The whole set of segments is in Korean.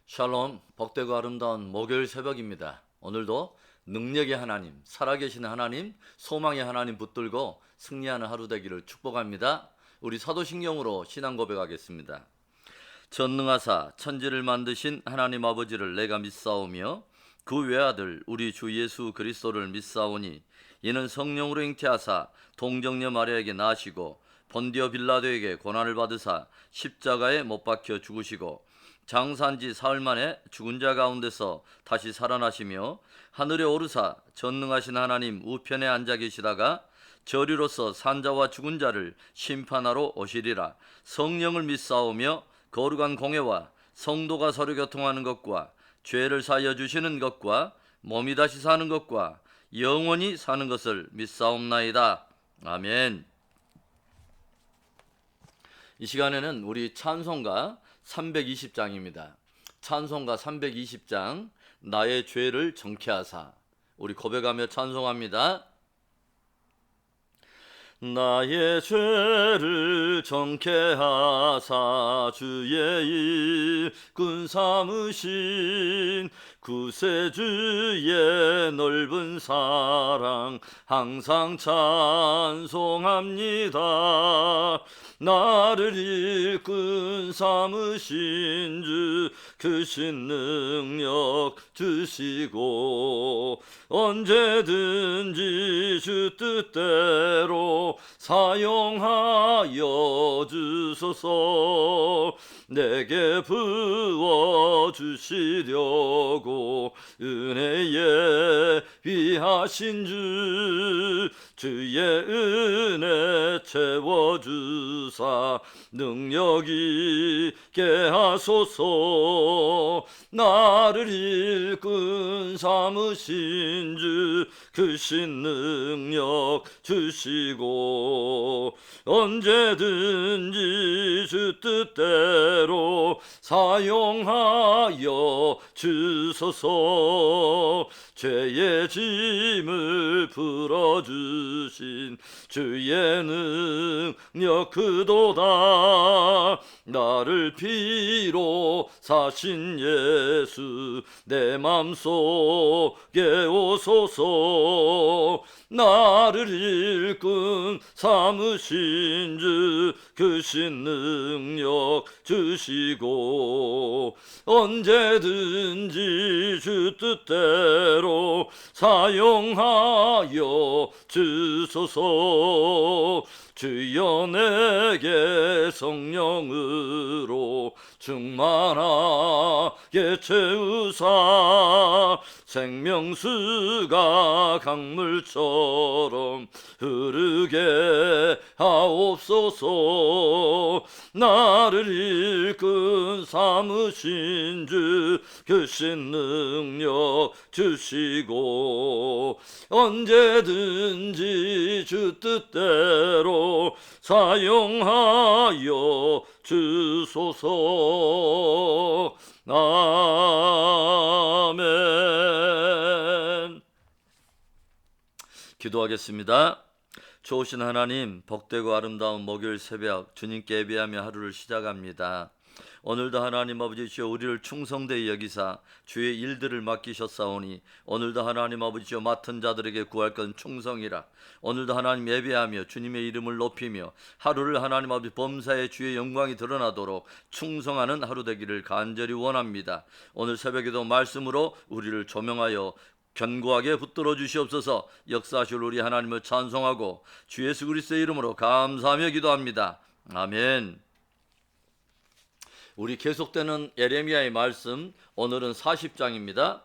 샬롬, 복되고 아름다운 목요일 새벽입니다. 오늘도 능력의 하나님, 살아계신 하나님, 소망의 하나님 붙들고 승리하는 하루 되기를 축복합니다. 우리 사도신경으로 신앙 고백하겠습니다. 전능하사 천지를 만드신 하나님 아버지를 내가 믿사오며 그 외아들 우리 주 예수 그리스도를 믿사오니 이는 성령으로 잉태하사 동정녀 마리아에게 나시고 본디오 빌라도에게 고난을 받으사 십자가에 못 박혀 죽으시고 장사한지 사흘 만에 죽은 자 가운데서 다시 살아나시며 하늘에 오르사 전능하신 하나님 우편에 앉아 계시다가 저리로서 산자와 죽은 자를 심판하러 오시리라. 성령을 믿사오며 거룩한 공회와 성도가 서로 교통하는 것과 죄를 사하여 주시는 것과 몸이 다시 사는 것과 영원히 사는 것을 믿사옵나이다. 아멘. 이 시간에는 우리 찬송가 320장입니다. 찬송가 320장 나의 죄를 정케하사, 우리 고백하며 찬송합니다. 나의 죄를 정케하사 주의 일꾼 삼으신 구세주의 넓은 사랑 항상 찬송합니다. 나를 일꾼 삼으신 주 크신 능력 주시고 언제든지 주 뜻대로 사용하여 주소서. 내게 부어주시려고 은혜에 위하신 주 주의 은혜 채워주사 능력 있게 하소서. 나를 일꾼 삼으신 주 크신 능력 주시고 언제든지 주 뜻대로 사용하여 주소서. 죄의 짐을 풀어주신 주의 능력 그도다. 나를 피로 사신 예수 내 맘속에 오소서. 나를 일꾼 삼으신 주 크신 능력 주시고 언제든지 주 뜻대로 사용하여 주소서. 주여 내게 성령으로 충만하게 채우사 생명수가 강물처럼 흐르게 하옵소서. 나를 일꾼 삼으신 주 크신 능력 주시고 언제든지 주 뜻대로 사용하여 주소서. 아멘. 기도하겠습니다. 좋으신 하나님, 복되고 아름다운 목요일 새벽 주님께 예배하며 하루를 시작합니다. 오늘도 하나님 아버지 주여 우리를 충성되이 여기사 주의 일들을 맡기셨사오니 오늘도 하나님 아버지 주여 맡은 자들에게 구할 건 충성이라. 오늘도 하나님 예배하며 주님의 이름을 높이며 하루를 하나님 아버지 범사에 주의 영광이 드러나도록 충성하는 하루 되기를 간절히 원합니다. 오늘 새벽에도 말씀으로 우리를 조명하여 견고하게 붙들어 주시옵소서. 역사하실 우리 하나님을 찬송하고 주 예수 그리스도의 이름으로 감사하며 기도합니다. 아멘. 우리 계속되는 예레미야의 말씀, 오늘은 40장입니다.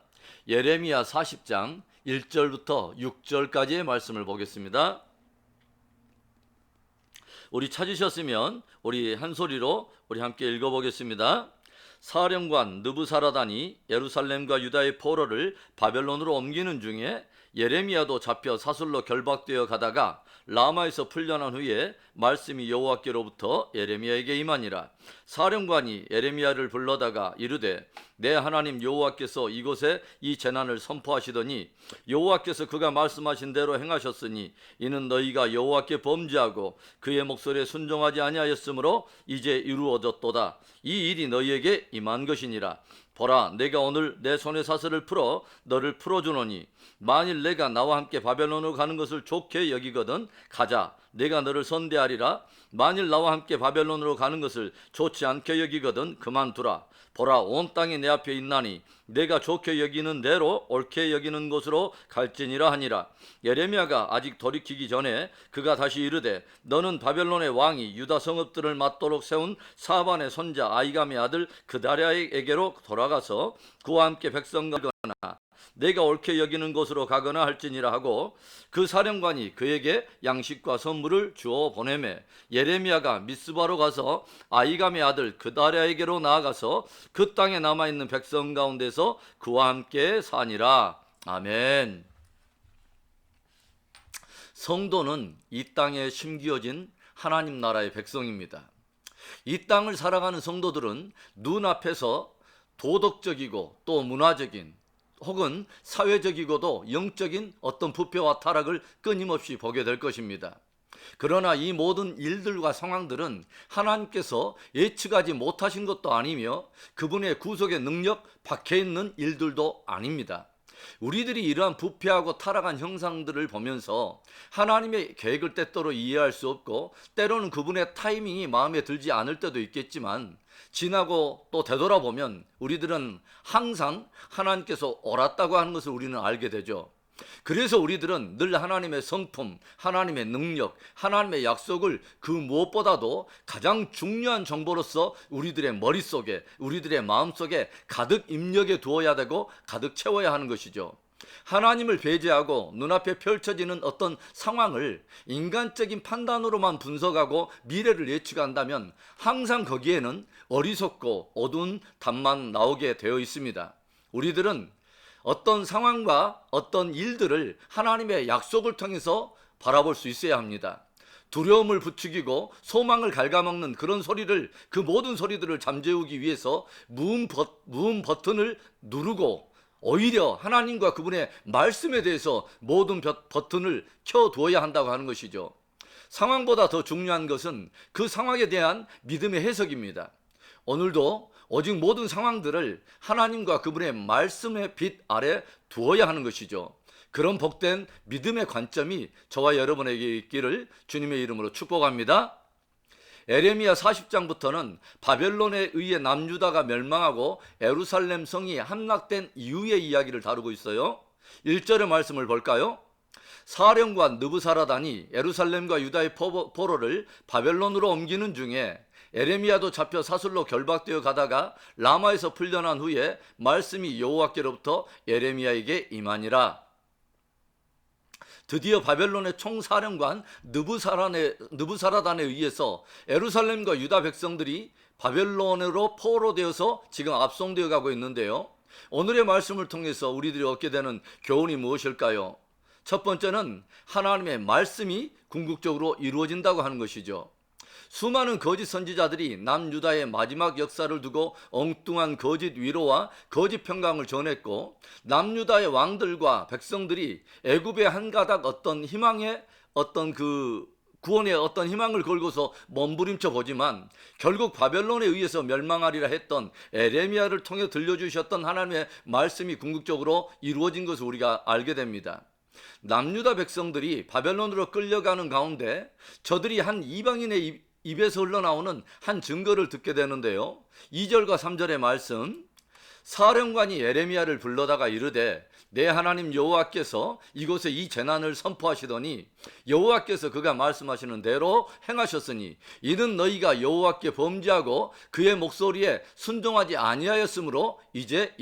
예레미야 40장 1절부터 6절까지의 말씀을 보겠습니다. 우리 찾으셨으면 우리 한 소리로 우리 함께 읽어보겠습니다. 사령관 느부사라단이 예루살렘과 유다의 포로를 바벨론으로 옮기는 중에 예레미야도 잡혀 사슬로 결박되어 가다가 라마에서 풀려난 후에 말씀이 여호와께로부터 예레미야에게 임하니라. 사령관이 예레미야를 불러다가 이르되 내 하나님 여호와께서 이곳에 이 재난을 선포하시더니 여호와께서 그가 말씀하신 대로 행하셨으니 이는 너희가 여호와께 범죄하고 그의 목소리에 순종하지 아니하였으므로 이제 이루어졌도다. 이 일이 너희에게 임한 것이니라. 보라, 내가 오늘 내 손의 사슬을 풀어 너를 풀어주노니 만일 내가 나와 함께 바벨론으로 가는 것을 좋게 여기거든 가자. 내가 너를 선대하리라. 만일 나와 함께 바벨론으로 가는 것을 좋지 않게 여기거든 그만두라. 보라, 온 땅이 내 앞에 있나니 내가 좋게 여기는 대로 옳게 여기는 곳으로 갈지니라 하니라. 예레미야가 아직 돌이키기 전에 그가 다시 이르되 너는 바벨론의 왕이 유다 성읍들을 맞도록 세운 사반의 손자 아이감의 아들 그다랴에게로 돌아가서 그와 함께 백성과 가거나 내가 옳게 여기는 곳으로 가거나 할지니라 하고 그 사령관이 그에게 양식과 선물을 주어 보내매 예레미야가 미스바로 가서 아이감의 아들 그다랴에게로 나아가서 그 땅에 남아있는 백성 가운데서 그와 함께 사니라. 아멘. 성도는 이 땅에 심기어진 하나님 나라의 백성입니다. 이 땅을 살아가는 성도들은 눈앞에서 도덕적이고 또 문화적인 혹은 사회적이고도 영적인 어떤 부패와 타락을 끊임없이 보게 될 것입니다. 그러나 이 모든 일들과 상황들은 하나님께서 예측하지 못하신 것도 아니며 그분의 구속의 능력 밖에 있는 일들도 아닙니다. 우리들이 이러한 부패하고 타락한 형상들을 보면서 하나님의 계획을 때때로 이해할 수 없고 때로는 그분의 타이밍이 마음에 들지 않을 때도 있겠지만 지나고 또 되돌아보면 우리들은 항상 하나님께서 옳았다고 하는 것을 우리는 알게 되죠. 그래서 우리들은 늘 하나님의 성품, 하나님의 능력, 하나님의 약속을 그 무엇보다도 가장 중요한 정보로서 우리들의 머릿속에, 우리들의 마음속에 가득 입력해 두어야 되고 가득 채워야 하는 것이죠. 하나님을 배제하고 눈앞에 펼쳐지는 어떤 상황을 인간적인 판단으로만 분석하고 미래를 예측한다면 항상 거기에는 어리석고 어두운 답만 나오게 되어 있습니다. 우리들은 어떤 상황과 어떤 일들을 하나님의 약속을 통해서 바라볼 수 있어야 합니다. 두려움을 부추기고 소망을 갉아먹는 그런 소리를, 그 모든 소리들을 잠재우기 위해서 무음 버튼을 누르고 오히려 하나님과 그분의 말씀에 대해서 모든 버튼을 켜두어야 한다고 하는 것이죠. 상황보다 더 중요한 것은 그 상황에 대한 믿음의 해석입니다. 오늘도 오직 모든 상황들을 하나님과 그분의 말씀의 빛 아래 두어야 하는 것이죠. 그런 복된 믿음의 관점이 저와 여러분에게 있기를 주님의 이름으로 축복합니다. 에레미야 40장부터는 바벨론에 의해 남유다가 멸망하고 예루살렘 성이 함락된 이후의 이야기를 다루고 있어요. 1절의 말씀을 볼까요? 사령관 느부사라단이 예루살렘과 유다의 포로를 바벨론으로 옮기는 중에 에레미야도 잡혀 사슬로 결박되어 가다가 라마에서 풀려난 후에 말씀이 여호와께로부터 예레미야에게 임하니라. 드디어 바벨론의 총사령관 느부사라단에 의해서 예루살렘과 유다 백성들이 바벨론으로 포로되어서 지금 압송되어 가고 있는데요. 오늘의 말씀을 통해서 우리들이 얻게 되는 교훈이 무엇일까요? 첫 번째는 하나님의 말씀이 궁극적으로 이루어진다고 하는 것이죠. 수많은 거짓 선지자들이 남유다의 마지막 역사를 두고 엉뚱한 거짓 위로와 거짓 평강을 전했고 남유다의 왕들과 백성들이 애굽의 한 가닥 어떤 희망의 어떤 그 구원의 어떤 희망을 걸고서 몸부림쳐 보지만 결국 바벨론에 의해서 멸망하리라 했던 에레미야를 통해 들려주셨던 하나님의 말씀이 궁극적으로 이루어진 것을 우리가 알게 됩니다. 남유다 백성들이 바벨론으로 끌려가는 가운데 저들이 한 이방인의 입에서 흘러나오는 한 증거를 듣게 되는데요. 2절과 3절의 말씀, 사령관이 예레미야를 불러다가 이르되 내 하나님 여호와께서 이곳에 이 재난을 선포하시더니 여호와께서 그가 말씀하시는 대로 행하셨으니 이는 너희가 여호와께 범죄하고 그의 목소리에 순종하지 아니하였으므로 이제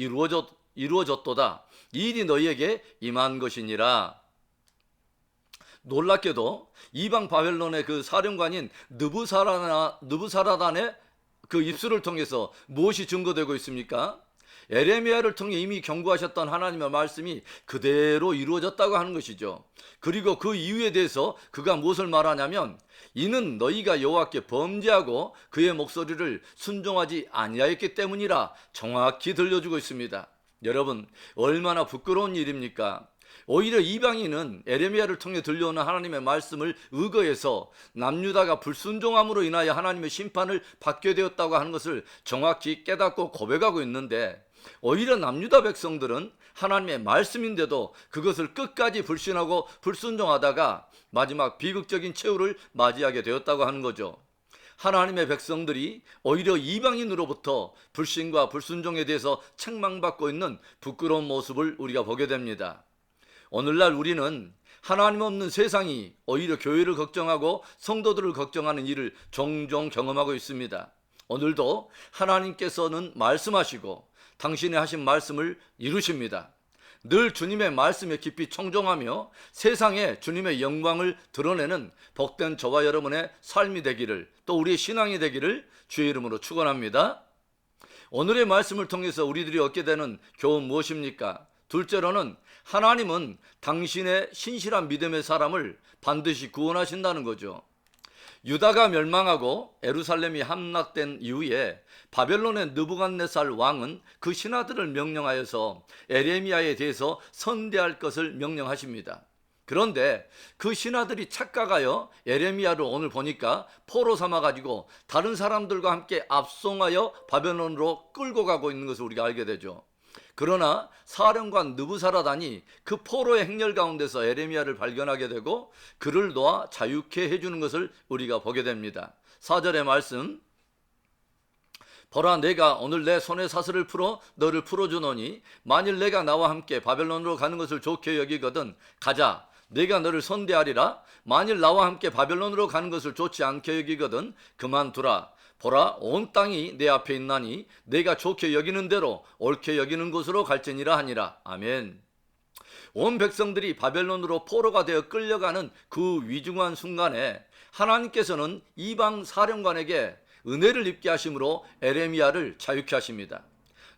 이루어졌도다. 이 일이 너희에게 임한 것이니라. 놀랍게도 이방 바벨론의 그 사령관인 느부사라단의 그 입술을 통해서 무엇이 증거되고 있습니까? 에레미야를 통해 이미 경고하셨던 하나님의 말씀이 그대로 이루어졌다고 하는 것이죠. 그리고 그 이유에 대해서 그가 무엇을 말하냐면 이는 너희가 여호와께 범죄하고 그의 목소리를 순종하지 아니하였기 때문이라 정확히 들려주고 있습니다. 여러분, 얼마나 부끄러운 일입니까? 오히려 이방인은 에레미야를 통해 들려오는 하나님의 말씀을 의거해서 남유다가 불순종함으로 인하여 하나님의 심판을 받게 되었다고 하는 것을 정확히 깨닫고 고백하고 있는데 오히려 남유다 백성들은 하나님의 말씀인데도 그것을 끝까지 불신하고 불순종하다가 마지막 비극적인 최후를 맞이하게 되었다고 하는 거죠. 하나님의 백성들이 오히려 이방인으로부터 불신과 불순종에 대해서 책망받고 있는 부끄러운 모습을 우리가 보게 됩니다. 오늘날 우리는 하나님 없는 세상이 오히려 교회를 걱정하고 성도들을 걱정하는 일을 종종 경험하고 있습니다. 오늘도 하나님께서는 말씀하시고 당신의 하신 말씀을 이루십니다. 늘 주님의 말씀에 깊이 청종하며 세상에 주님의 영광을 드러내는 복된 저와 여러분의 삶이 되기를, 또 우리의 신앙이 되기를 주의 이름으로 축원합니다. 오늘의 말씀을 통해서 우리들이 얻게 되는 교훈 무엇입니까? 둘째로는 하나님은 당신의 신실한 믿음의 사람을 반드시 구원하신다는 거죠. 유다가 멸망하고 예루살렘이 함락된 이후에 바벨론의 느부갓네살 왕은 그 신하들을 명령하여서 에레미야에 대해서 선대할 것을 명령하십니다. 그런데 그 신하들이 착각하여 에레미야를 오늘 보니까 포로 삼아가지고 다른 사람들과 함께 압송하여 바벨론으로 끌고 가고 있는 것을 우리가 알게 되죠. 그러나 사령관 느부사라단이 그 포로의 행렬 가운데서 에레미야를 발견하게 되고 그를 놓아 자유케 해주는 것을 우리가 보게 됩니다. 4절의 말씀, 보라, 내가 오늘 내 손의 사슬을 풀어 너를 풀어주노니 만일 내가 나와 함께 바벨론으로 가는 것을 좋게 여기거든 가자, 내가 너를 선대하리라. 만일 나와 함께 바벨론으로 가는 것을 좋지 않게 여기거든 그만두라. 보라, 온 땅이 내 앞에 있나니 내가 좋게 여기는 대로 옳게 여기는 곳으로 갈지니라 하니라. 아멘. 온 백성들이 바벨론으로 포로가 되어 끌려가는 그 위중한 순간에 하나님께서는 이방 사령관에게 은혜를 입게 하심으로 에레미야를 자유케 하십니다.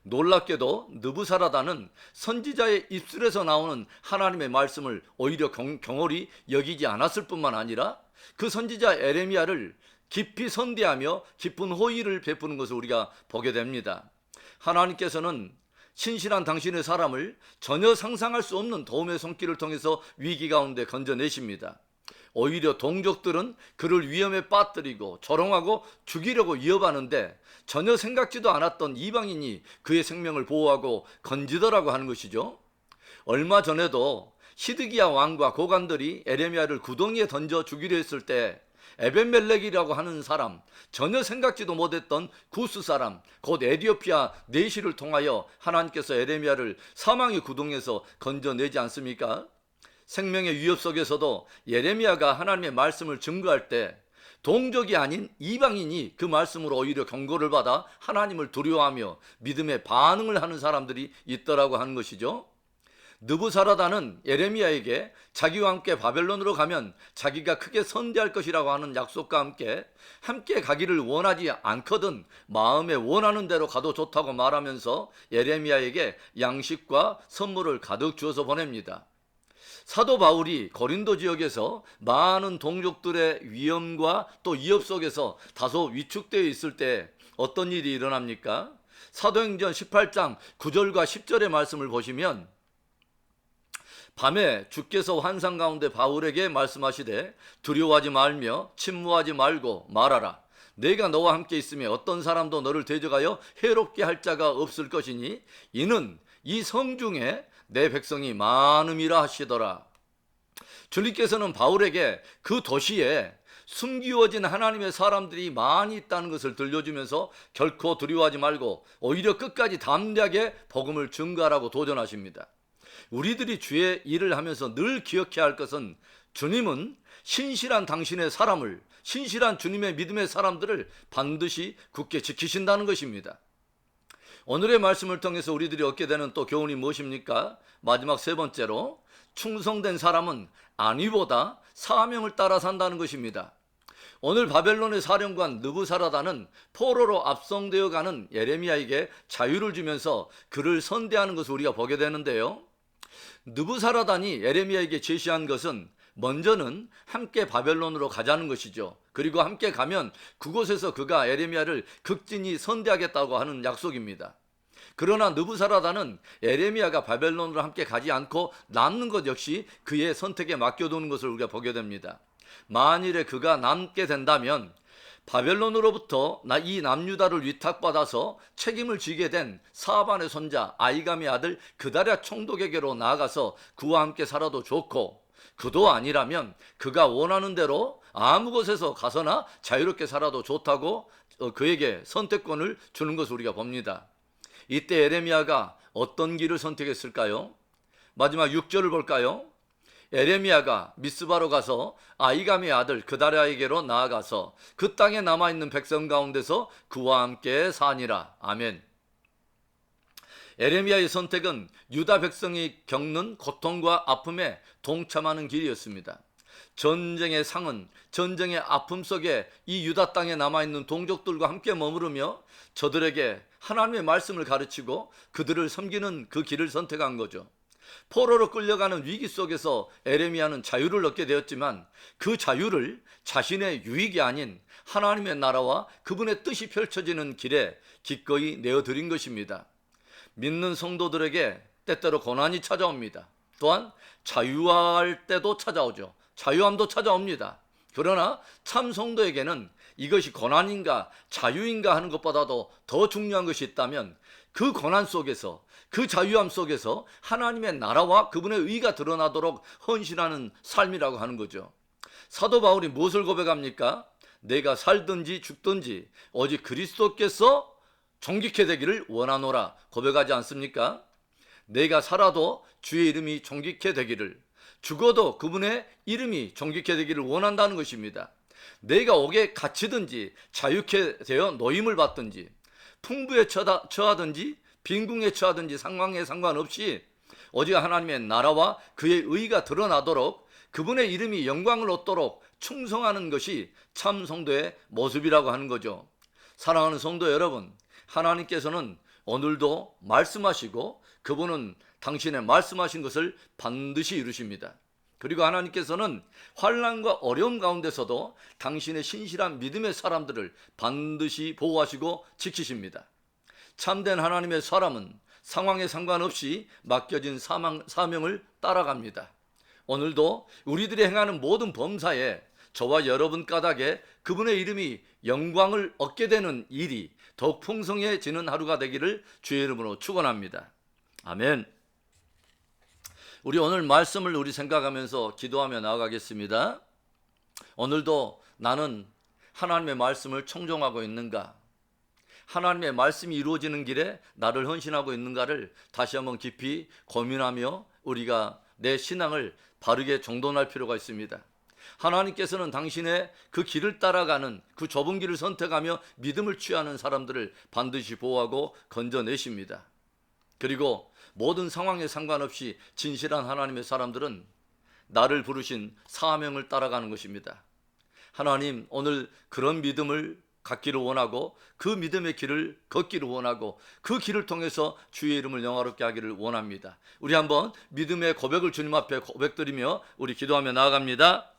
놀랍게도 느부사라단은 선지자의 입술에서 나오는 하나님의 말씀을 오히려 경홀히 여기지 않았을 뿐만 아니라 그 선지자 에레미야를 깊이 선대하며 깊은 호의를 베푸는 것을 우리가 보게 됩니다. 하나님께서는 신실한 당신의 사람을 전혀 상상할 수 없는 도움의 손길을 통해서 위기 가운데 건져내십니다. 오히려 동족들은 그를 위험에 빠뜨리고 조롱하고 죽이려고 위협하는데 전혀 생각지도 않았던 이방인이 그의 생명을 보호하고 건지더라고 하는 것이죠. 얼마 전에도 시드기야 왕과 고관들이 에레미야를 구덩이에 던져 죽이려 했을 때 에벤멜렉이라고 하는 사람, 전혀 생각지도 못했던 구스 사람, 곧 에디오피아 내시를 통하여 하나님께서 에레미야를 사망의 구덩이에서 건져내지 않습니까? 생명의 위협 속에서도 예레미야가 하나님의 말씀을 증거할 때 동족이 아닌 이방인이 그 말씀으로 오히려 경고를 받아 하나님을 두려워하며 믿음의 반응을 하는 사람들이 있더라고 하는 것이죠. 느부사라단은 예레미야에게 자기와 함께 바벨론으로 가면 자기가 크게 선대할 것이라고 하는 약속과 함께 가기를 원하지 않거든 마음에 원하는 대로 가도 좋다고 말하면서 예레미야에게 양식과 선물을 가득 주어서 보냅니다. 사도 바울이 고린도 지역에서 많은 동족들의 위험과 또 위협 속에서 다소 위축되어 있을 때 어떤 일이 일어납니까? 사도행전 18장 9절과 10절의 말씀을 보시면 밤에 주께서 환상 가운데 바울에게 말씀하시되 두려워하지 말며 침무하지 말고 말하라. 내가 너와 함께 있으며 어떤 사람도 너를 대적하여 해롭게 할 자가 없을 것이니 이는 이 성중에 내 백성이 많음이라 하시더라. 주님께서는 바울에게 그 도시에 숨기워진 하나님의 사람들이 많이 있다는 것을 들려주면서 결코 두려워하지 말고 오히려 끝까지 담대하게 복음을 증거하라고 도전하십니다. 우리들이 주의 일을 하면서 늘 기억해야 할 것은 주님은 신실한 당신의 사람을, 신실한 주님의 믿음의 사람들을 반드시 굳게 지키신다는 것입니다. 오늘의 말씀을 통해서 우리들이 얻게 되는 또 교훈이 무엇입니까? 마지막 세 번째로 충성된 사람은 안위보다 사명을 따라 산다는 것입니다. 오늘 바벨론의 사령관 느부사라단은 포로로 압송되어 가는 예레미야에게 자유를 주면서 그를 선대하는 것을 우리가 보게 되는데요. 느부사라단이 예레미야에게 제시한 것은 먼저는 함께 바벨론으로 가자는 것이죠. 그리고 함께 가면 그곳에서 그가 예레미야를 극진히 선대하겠다고 하는 약속입니다. 그러나 느부사라단은 예레미야가 바벨론으로 함께 가지 않고 남는 것 역시 그의 선택에 맡겨두는 것을 우리가 보게 됩니다. 만일에 그가 남게 된다면 바벨론으로부터 이 남유다를 위탁받아서 책임을 지게 된 사반의 손자 아이감의 아들 그다랴 총독에게로 나아가서 그와 함께 살아도 좋고, 그도 아니라면 그가 원하는 대로 아무 곳에서 가서나 자유롭게 살아도 좋다고 그에게 선택권을 주는 것을 우리가 봅니다. 이때 에레미야가 어떤 길을 선택했을까요? 마지막 6절을 볼까요? 에레미야가 미스바로 가서 아이감의 아들 그다랴에게로 나아가서 그 땅에 남아있는 백성 가운데서 그와 함께 사니라. 아멘. 에레미야의 선택은 유다 백성이 겪는 고통과 아픔에 동참하는 길이었습니다. 전쟁의 상은 전쟁의 아픔 속에 이 유다 땅에 남아있는 동족들과 함께 머무르며 저들에게 하나님의 말씀을 가르치고 그들을 섬기는 그 길을 선택한 거죠. 포로로 끌려가는 위기 속에서 에레미야는 자유를 얻게 되었지만 그 자유를 자신의 유익이 아닌 하나님의 나라와 그분의 뜻이 펼쳐지는 길에 기꺼이 내어드린 것입니다. 믿는 성도들에게 때때로 고난이 찾아옵니다. 또한 자유할 때도 찾아오죠. 자유함도 찾아옵니다. 그러나 참 성도에게는 이것이 고난인가 자유인가 하는 것보다도 더 중요한 것이 있다면 그 고난 속에서, 그 자유함 속에서 하나님의 나라와 그분의 의가 드러나도록 헌신하는 삶이라고 하는 거죠. 사도 바울이 무엇을 고백합니까? 내가 살든지 죽든지 오직 그리스도께서 존귀케 되기를 원하노라 고백하지 않습니까? 내가 살아도 주의 이름이 존귀케 되기를, 죽어도 그분의 이름이 존귀케 되기를 원한다는 것입니다. 내가 옥에 갇히든지 자유케 되어 노임을 받든지 풍부에 처하든지 빈궁에 처하든지 상황에 상관없이 오직 하나님의 나라와 그의 의가 드러나도록 그분의 이름이 영광을 얻도록 충성하는 것이 참 성도의 모습이라고 하는 거죠. 사랑하는 성도 여러분, 하나님께서는 오늘도 말씀하시고 그분은 당신의 말씀하신 것을 반드시 이루십니다. 그리고 하나님께서는 환난과 어려움 가운데서도 당신의 신실한 믿음의 사람들을 반드시 보호하시고 지키십니다. 참된 하나님의 사람은 상황에 상관없이 맡겨진 사명을 따라갑니다. 오늘도 우리들이 행하는 모든 범사에 저와 여러분 까닭에 그분의 이름이 영광을 얻게 되는 일이 더욱 풍성해지는 하루가 되기를 주의 이름으로 축원합니다. 아멘. 우리 오늘 말씀을 우리 생각하면서 기도하며 나아가겠습니다. 오늘도 나는 하나님의 말씀을 청종하고 있는가? 하나님의 말씀이 이루어지는 길에 나를 헌신하고 있는가를 다시 한번 깊이 고민하며 우리가 내 신앙을 바르게 정돈할 필요가 있습니다. 하나님께서는 당신의 그 길을 따라가는 그 좁은 길을 선택하며 믿음을 취하는 사람들을 반드시 보호하고 건져내십니다. 그리고 모든 상황에 상관없이 진실한 하나님의 사람들은 나를 부르신 사명을 따라가는 것입니다. 하나님, 오늘 그런 믿음을 갖기를 원하고 그 믿음의 길을 걷기를 원하고 그 길을 통해서 주의 이름을 영화롭게 하기를 원합니다. 우리 한번 믿음의 고백을 주님 앞에 고백드리며 우리 기도하며 나아갑니다.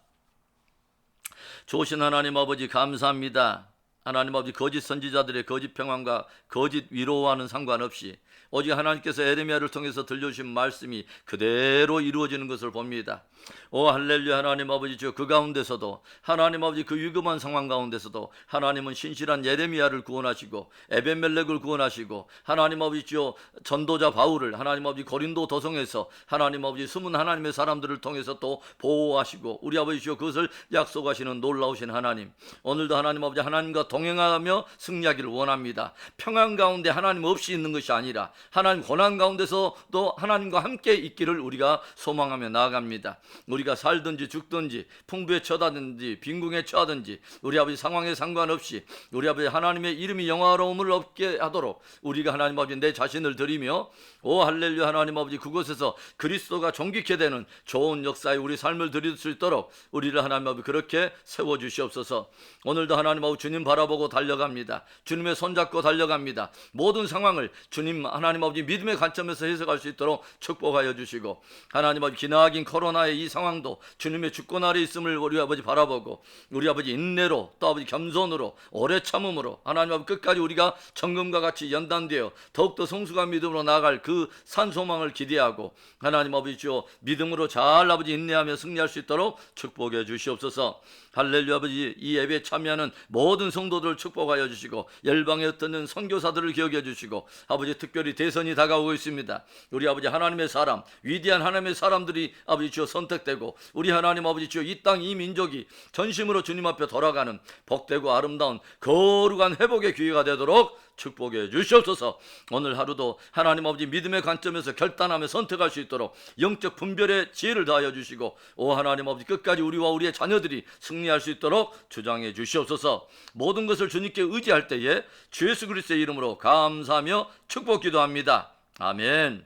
좋으신 하나님 아버지, 감사합니다. 하나님 아버지, 거짓 선지자들의 거짓 평안과 거짓 위로와는 상관없이 오직 하나님께서 에레미야를 통해서 들려주신 말씀이 그대로 이루어지는 것을 봅니다. 오 할렐루야. 하나님 아버지, 주여, 그 가운데서도 하나님 아버지 그 위급한 상황 가운데서도 하나님은 신실한 예레미야를 구원하시고 에벤멜렉을 구원하시고 하나님 아버지 주여 전도자 바울을 하나님 아버지 고린도 도성에서 하나님 아버지 숨은 하나님의 사람들을 통해서 또 보호하시고 우리 아버지 주여 그것을 약속하시는 놀라우신 하나님, 오늘도 하나님 아버지 하나님과 동행하며 승리하기를 원합니다. 평안 가운데 하나님 없이 있는 것이 아니라 하나님 고난 가운데서도 하나님과 함께 있기를 우리가 소망하며 나아갑니다. 우리가 살든지 죽든지 풍부에 처하든지 빈궁에 처하든지 우리 아버지 상황에 상관없이 우리 아버지 하나님의 이름이 영화로움을 얻게 하도록 우리가 하나님 아버지 내 자신을 드리며 오 할렐루야. 하나님 아버지 그곳에서 그리스도가 존귀케 되는 좋은 역사에 우리 삶을 드릴 수 있도록 우리를 하나님 아버지 그렇게 세워주시옵소서. 오늘도 하나님 아버지 주님 바라보고 바라보고 달려갑니다. 주님의 손잡고 달려갑니다. 모든 상황을 주님 하나님 아버지 믿음의 관점에서 해석할 수 있도록 축복하여 주시고, 하나님 아버지 기나긴 코로나의 이 상황도 주님의 주권 아래 있음을 우리 아버지 바라보고, 우리 아버지 인내로 또 아버지 겸손으로 오래 참음으로 하나님 아버지 끝까지 우리가 정금과 같이 연단되어 더욱더 성숙한 믿음으로 나아갈 그 산소망을 기대하고, 하나님 아버지 주여 믿음으로 잘 아버지 인내하며 승리할 수 있도록 축복해 주시옵소서. 할렐루야. 아버지 이 예배에 참여하는 모든 성도들을 축복하여 주시고, 열방에 흩어진 선교사들을 기억해 주시고, 아버지 특별히 대선이 다가오고 있습니다. 우리 아버지 하나님의 사람, 위대한 하나님의 사람들이 아버지 주여 선택되고, 우리 하나님 아버지 주여 이 땅 이 민족이 전심으로 주님 앞에 돌아가는 복되고 아름다운 거룩한 회복의 기회가 되도록 축복해 주시옵소서. 오늘 하루도 하나님 아버지 믿음의 관점에서 결단하며 선택할 수 있도록 영적 분별의 지혜를 다하여 주시고, 오 하나님 아버지 끝까지 우리와 우리의 자녀들이 승리할 수 있도록 주장해 주시옵소서. 모든 것을 주님께 의지할 때에 주 예수 그리스도의 이름으로 감사하며 축복 기도합니다. 아멘.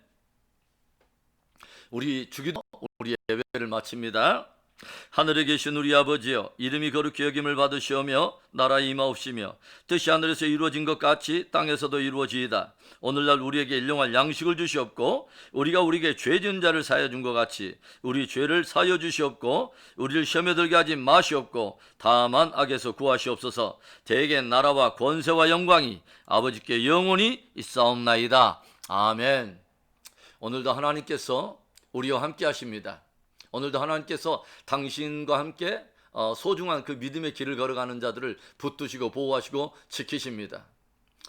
우리 주기도 우리 예배를 마칩니다. 하늘에 계신 우리 아버지여, 이름이 거룩히 여김을 받으시오며 나라에 임하옵시며 뜻이 하늘에서 이루어진 것 같이 땅에서도 이루어지이다. 오늘날 우리에게 일용할 양식을 주시옵고, 우리가 우리에게 죄 지은 자를 사하여 준 것 같이 우리 죄를 사하여 주시옵고, 우리를 시험에 들게 하지 마시옵고 다만 악에서 구하시옵소서. 대개 나라와 권세와 영광이 아버지께 영원히 있사옵나이다. 아멘. 오늘도 하나님께서 우리와 함께 하십니다. 오늘도 하나님께서 당신과 함께 소중한 그 믿음의 길을 걸어가는 자들을 붙드시고 보호하시고 지키십니다.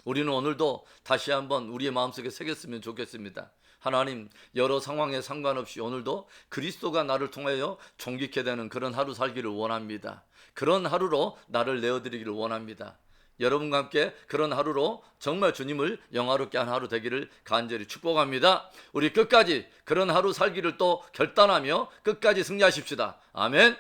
우리는 오늘도 다시 한번 우리의 마음속에 새겼으면 좋겠습니다. 하나님, 여러 상황에 상관없이 오늘도 그리스도가 나를 통하여 존귀케 되는 그런 하루 살기를 원합니다. 그런 하루로 나를 내어드리기를 원합니다. 여러분과 함께 그런 하루로 정말 주님을 영화롭게 한 하루 되기를 간절히 축복합니다. 우리 끝까지 그런 하루 살기를 또 결단하며 끝까지 승리하십시다. 아멘.